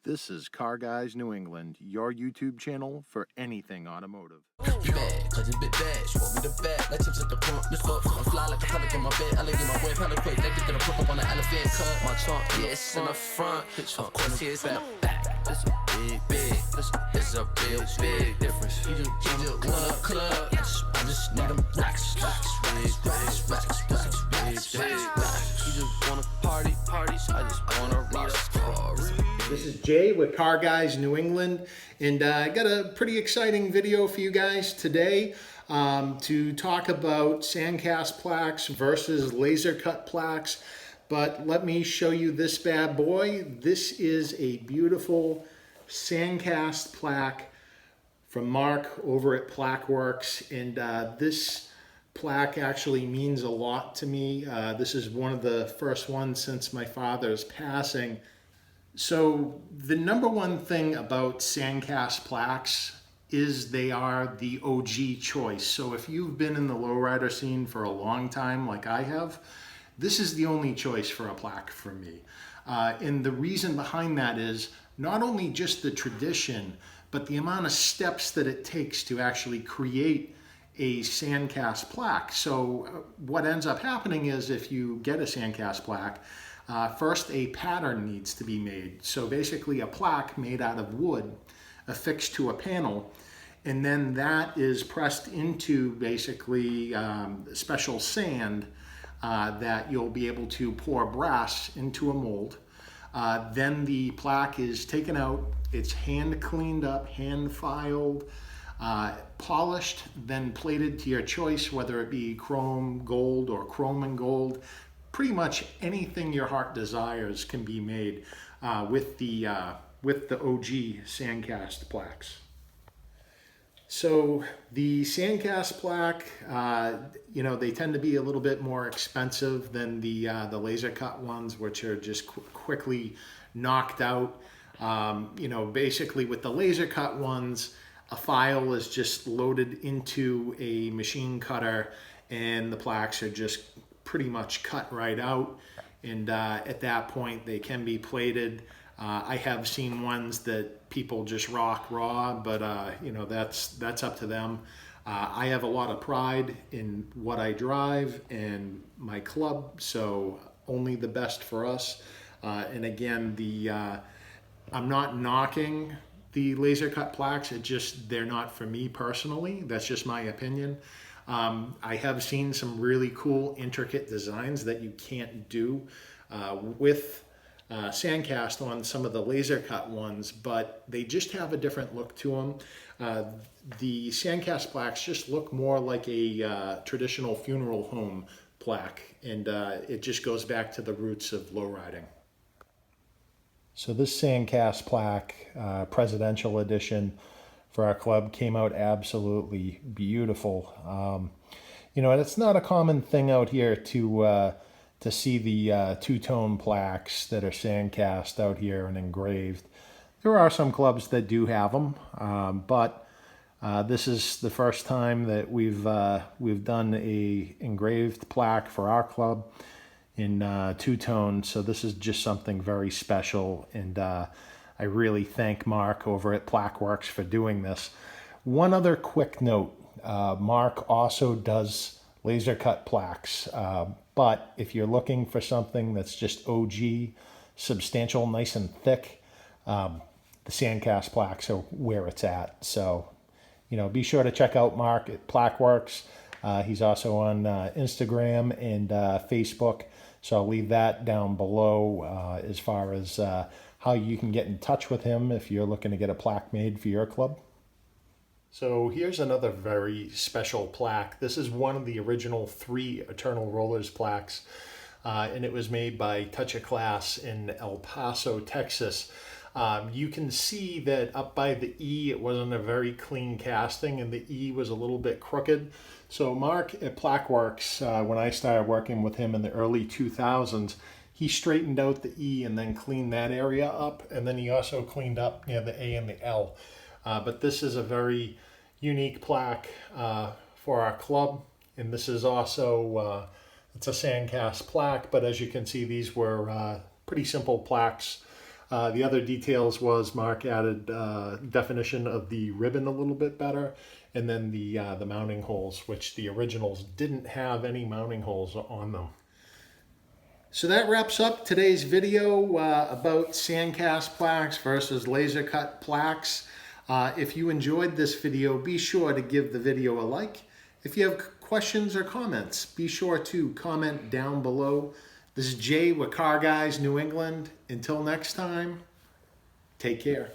This is Car Guys New England, your YouTube channel for anything automotive. You bad, cause it's bit bad. She want me the bag, like chips at the front. Lift up, I'm fly like a pelic in my bed. I like get my way, pelic quick. They get the pop up on the elephant cut. My trunk, yeah, it's in the front. Of course, it's in the back. This a big, this a real big difference. You just want a club. I just need them racks. You just want a party, so I just want a rock star. This is Jay with Car Guys New England, and I got a pretty exciting video for you guys today to talk about sandcast plaques versus laser cut plaques. But let me show you this bad boy. This is a beautiful sandcast plaque from Mark over at Plaques, and this plaque actually means a lot to me. This is one of the first ones since my father's passing. So the number one thing about sandcast plaques is they are the OG choice. So if you've been in the lowrider scene for a long time like I have, this is the only choice for a plaque for me. And the reason behind that is not only just the tradition, but the amount of steps that it takes to actually create a sandcast plaque. So what ends up happening is if you get a sandcast plaque, first a pattern needs to be made. So basically a plaque made out of wood affixed to a panel, and then that is pressed into basically special sand that you'll be able to pour brass into a mold. Then the plaque is taken out, it's hand cleaned up, hand filed, polished, then plated to your choice, whether it be chrome, gold, or chrome and gold. Pretty much anything your heart desires can be made with the OG sandcast plaques. So the sandcast plaque, they tend to be a little bit more expensive than the laser cut ones, which are just quickly knocked out. Basically with the laser cut ones, a file is just loaded into a machine cutter, and the plaques are just pretty much cut right out, and at that point they can be plated. I have seen ones that people just rock raw, but that's up to them. I have a lot of pride in what I drive and my club, so only the best for us. And again, I'm not knocking the laser cut plaques. They're not for me personally. That's just my opinion. I have seen some really cool, intricate designs that you can't do with sandcast on some of the laser cut ones, but they just have a different look to them. The sandcast plaques just look more like a traditional funeral home plaque, and it just goes back to the roots of lowriding. So this sandcast plaque, presidential edition, for our club came out absolutely beautiful. It's not a common thing out here to see the two-tone plaques that are sandcast out here and engraved. There are some clubs that do have them, but this is the first time that we've done a engraved plaque for our club in two-tone. So this is just something very special, and I really thank Mark over at Plaques for doing this. One other quick note, Mark also does laser cut plaques, but if you're looking for something that's just OG, substantial, nice and thick, the sandcast plaques are where it's at. So, be sure to check out Mark at Plaques. He's also on Instagram and Facebook, so I'll leave that down below as far as how you can get in touch with him if you're looking to get a plaque made for your club. So here's another very special plaque. This is one of the original 3 Eternal Rollers plaques, and it was made by Touch of Class in El Paso, Texas. You can see that up by the E, it wasn't a very clean casting, and the E was a little bit crooked. So Mark at Plaques, when I started working with him in the early 2000s, he straightened out the E and then cleaned that area up, and then he also cleaned up near the A and the L. But this is a very unique plaque for our club, and this is also it's a sandcast plaque, but as you can see, these were pretty simple plaques The other details was Mark added definition of the ribbon a little bit better, and then the mounting holes, which the originals didn't have any mounting holes on them. So that wraps up today's video about sandcast plaques versus laser cut plaques. If you enjoyed this video, be sure to give the video a like. If you have questions or comments, be sure to comment down below. This is Jay with Car Guys New England. Until next time, take care.